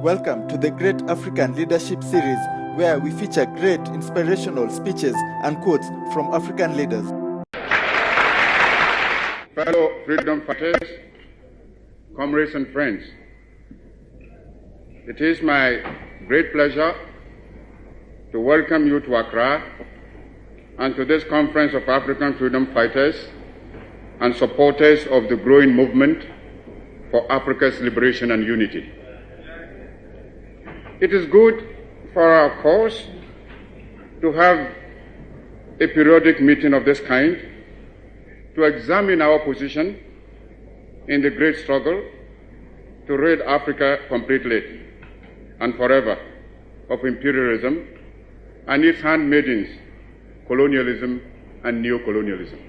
Welcome to the Great African Leadership Series, where we feature great inspirational speeches and quotes from African leaders. Fellow freedom fighters, comrades and friends, it is my great pleasure to welcome you to Accra and to this conference of African freedom fighters and supporters of the growing movement for Africa's liberation and unity. It is good for our cause to have a periodic meeting of this kind to examine our position in the great struggle to rid Africa completely and forever of imperialism and its handmaidens, colonialism and neocolonialism.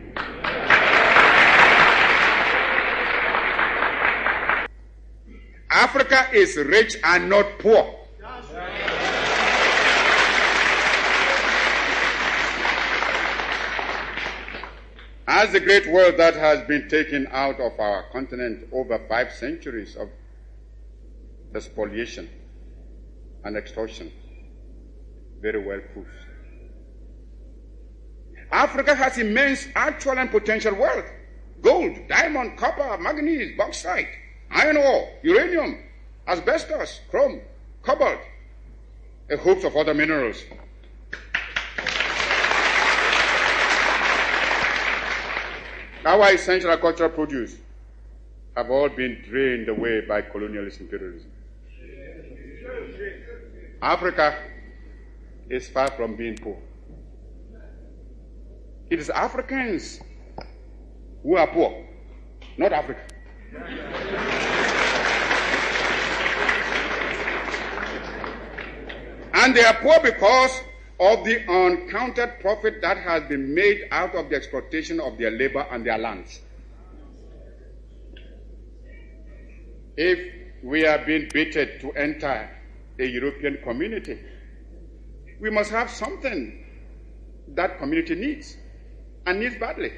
Africa is rich and not poor. As the great wealth that has been taken out of our continent over 5 centuries of spoliation and extortion very well proves. Africa has immense actual and potential wealth: gold, diamond, copper, manganese, bauxite, iron ore, uranium, asbestos, chrome, cobalt, a host of other minerals. Our essential agricultural produce have all been drained away by colonialist imperialism. Africa is far from being poor. It is Africans who are poor, not Africa. And they are poor because of the uncounted profit that has been made out of the exploitation of their labor and their lands. If we are being baited to enter a European community, we must have something that community needs, and needs badly,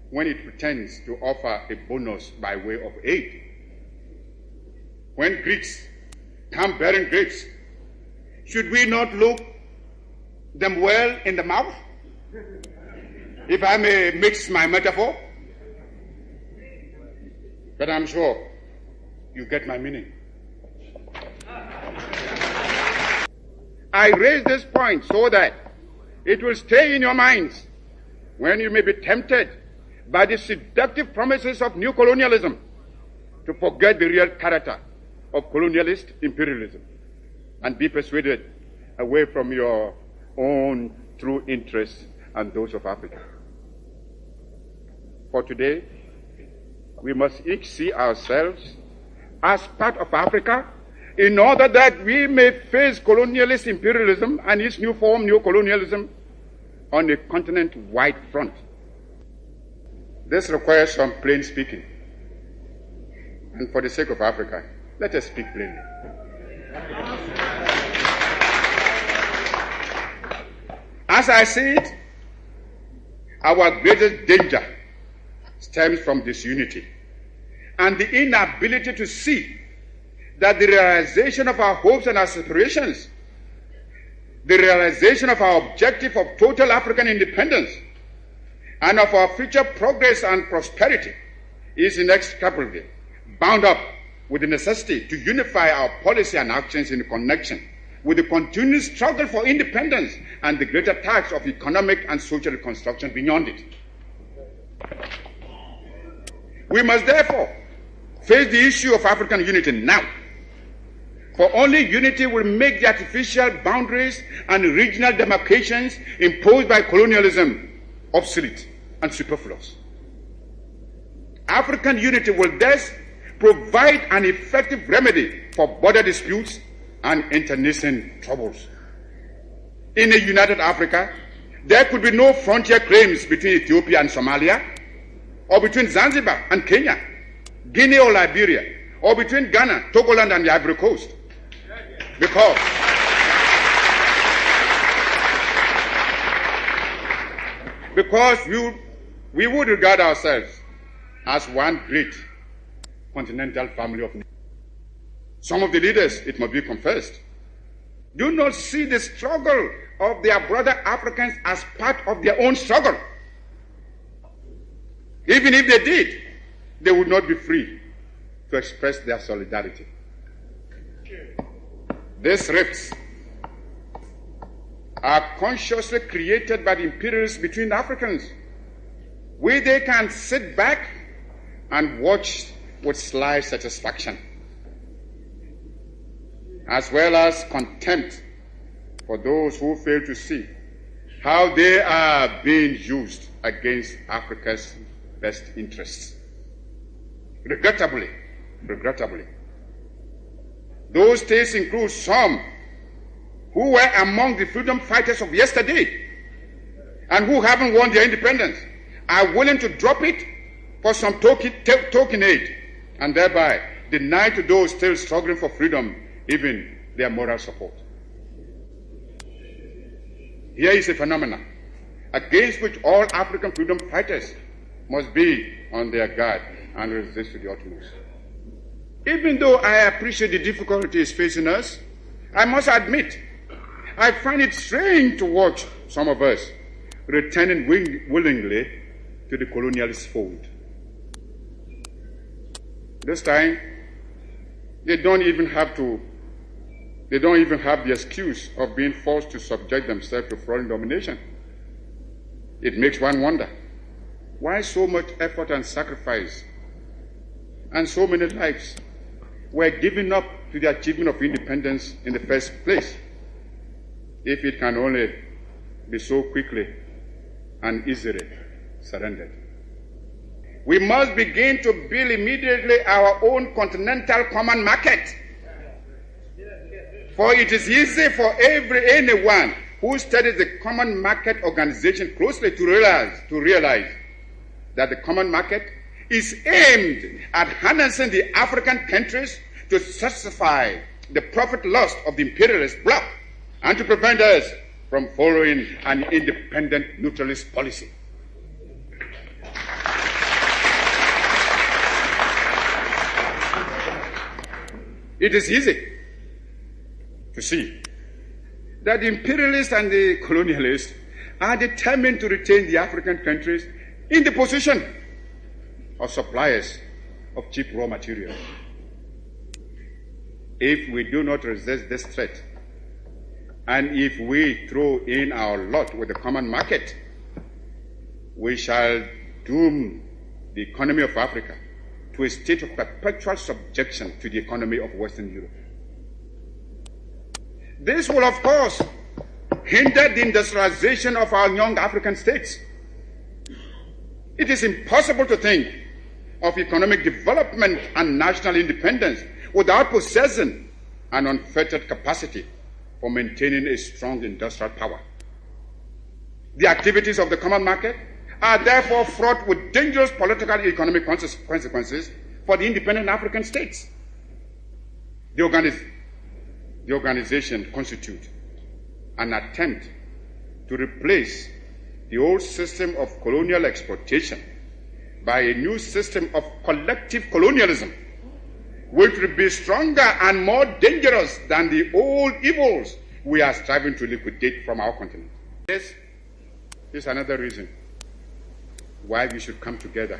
when it pretends to offer a bonus by way of aid. When Greeks come bearing grapes, should we not look them well in the mouth, if I may mix my metaphor? But I'm sure you get my meaning. I raise this point so that it will stay in your minds when you may be tempted by the seductive promises of new colonialism to forget the real character of colonialist imperialism and be persuaded away from your own true interests and those of Africa. For today, we must each see ourselves as part of Africa in order that we may face colonialist imperialism and its new form, neocolonialism, on a continent-wide front. This requires some plain speaking. And for the sake of Africa, let us speak plainly. As I see it, our greatest danger stems from disunity and the inability to see that the realization of our hopes and aspirations, the realization of our objective of total African independence, and of our future progress and prosperity is inextricably bound up with the necessity to unify our policy and actions in connection with the continued struggle for independence and the greater task of economic and social reconstruction beyond it. We must therefore face the issue of African unity now, for only unity will make the artificial boundaries and regional demarcations imposed by colonialism obsolete and superfluous. African unity will thus provide an effective remedy for border disputes and internecine troubles. In a united Africa, there could be no frontier claims between Ethiopia and Somalia, or between Zanzibar and Kenya, Guinea or Liberia, or between Ghana, Togoland and the Ivory Coast. Because we would regard ourselves as one great continental family of nations. Some of the leaders, it must be confessed, do not see the struggle of their brother Africans as part of their own struggle. Even if they did, they would not be free to express their solidarity. These rifts are consciously created by the imperialists between Africans, where they can sit back and watch with sly satisfaction, as well as contempt for those who fail to see how they are being used against Africa's best interests. Regrettably, those states include some who were among the freedom fighters of yesterday and who haven't won their independence, are willing to drop it for some token aid, and thereby deny to those still struggling for freedom even their moral support. Here is a phenomenon against which all African freedom fighters must be on their guard and resist to the utmost. Even though I appreciate the difficulties facing us, I must admit, I find it strange to watch some of us returning willingly to the colonialist fold. This time, they don't even have the excuse of being forced to subject themselves to foreign domination. It makes one wonder, why so much effort and sacrifice and so many lives were given up to the achievement of independence in the first place, if it can only be so quickly and easily surrendered. We must begin to build immediately our own continental common market. For it is easy for anyone who studies the common market organization closely to realize that the common market is aimed at harnessing the African countries to satisfy the profit lust of the imperialist bloc and to prevent us from following an independent neutralist policy. It is easy to see that the imperialists and the colonialists are determined to retain the African countries in the position of suppliers of cheap raw materials. If we do not resist this threat, and if we throw in our lot with the common market, we shall doom the economy of Africa to a state of perpetual subjection to the economy of Western Europe. This will, of course, hinder the industrialization of our young African states. It is impossible to think of economic development and national independence without possessing an unfettered capacity for maintaining a strong industrial power. The activities of the common market are therefore fraught with dangerous political and economic consequences for the independent African states. The organization constitutes an attempt to replace the old system of colonial exploitation by a new system of collective colonialism, which will be stronger and more dangerous than the old evils we are striving to liquidate from our continent. This is another reason why we should come together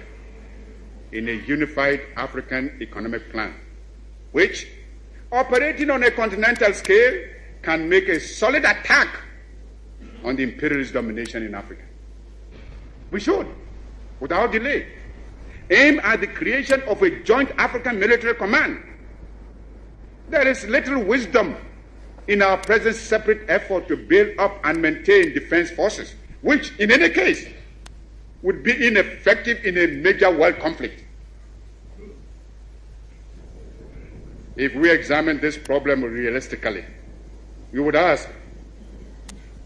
in a unified African economic plan, which, operating on a continental scale, can make a solid attack on the imperialist domination in Africa. We should, without delay, aim at the creation of a joint African military command. There is little wisdom in our present separate effort to build up and maintain defense forces, which, in any case, would be ineffective in a major world conflict. If we examine this problem realistically, we would ask,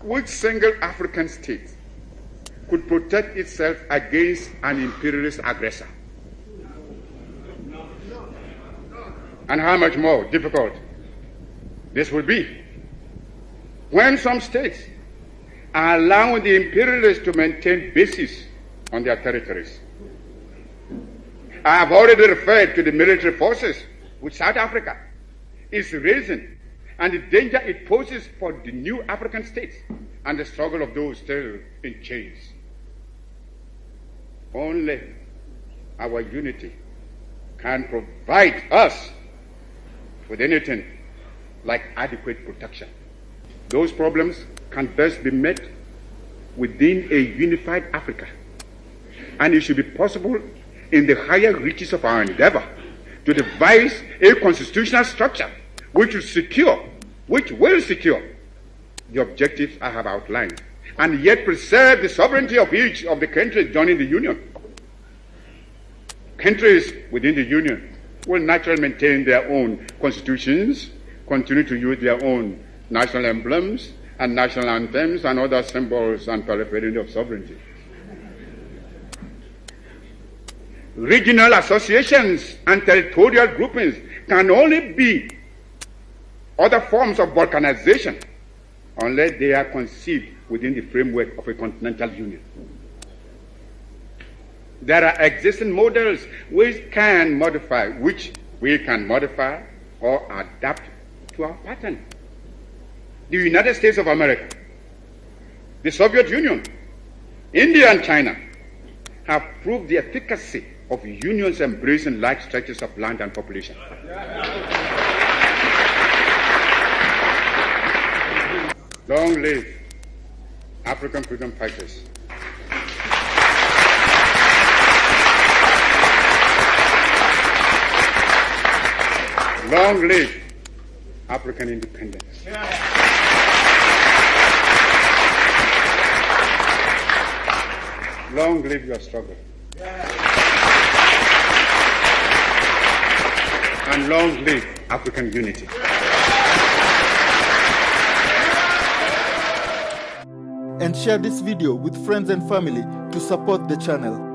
which single African state could protect itself against an imperialist aggressor? And how much more difficult this would be when some states are allowing the imperialists to maintain bases on their territories. I have already referred to the military forces with South Africa is raising and the danger it poses for the new African states and the struggle of those still in chains. Only our unity can provide us with anything like adequate protection. Those problems can best be met within a unified Africa, and it should be possible in the higher reaches of our endeavor to devise a constitutional structure which will secure the objectives I have outlined, and yet preserve the sovereignty of each of the countries joining the Union. Countries within the Union will naturally maintain their own constitutions, continue to use their own national emblems and national anthems and other symbols and paraphernalia of sovereignty. Regional associations and territorial groupings can only be other forms of balkanization unless they are conceived within the framework of a continental union. There are existing models which we can modify or adapt to our pattern. The United States of America, the Soviet Union, India and China have proved the efficacy of unions embracing large stretches of land and population. Long live African freedom fighters. Long live African independence. Long live your struggle. And long live African unity. And share this video with friends and family to support the channel.